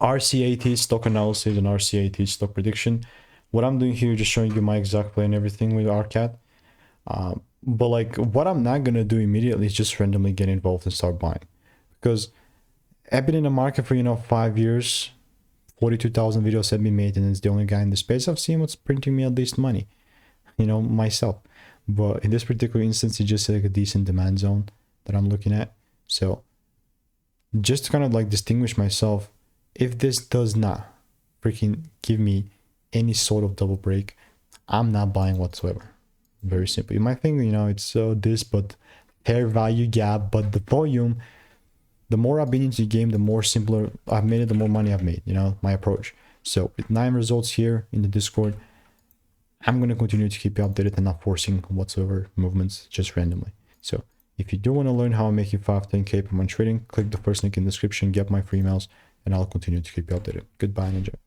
RCAT stock analysis and RCAT stock prediction. What I'm doing here, just showing you my exact play and everything with RCAT. But like what I'm not gonna do immediately is just randomly get involved and start buying, because I've been in the market for 5 years. 42,000 videos have been made, and it's the only guy in the space I've seen what's printing me at least money, myself. But in this particular instance, it's just like a decent demand zone that I'm looking at. So just to kind of like distinguish myself, if this does not freaking give me any sort of double break, I'm not buying whatsoever. Very simple. You might think, it's this, but fair value gap, but the volume, the more I've been into the game, the more simpler I've made it, the more money I've made, my approach. So with 9 results here in the Discord, I'm going to continue to keep you updated and not forcing whatsoever movements just randomly. So if you do want to learn how I'm making 5-10K per month trading, click the first link in the description, get my free emails, and I'll continue to keep you updated. Goodbye and enjoy.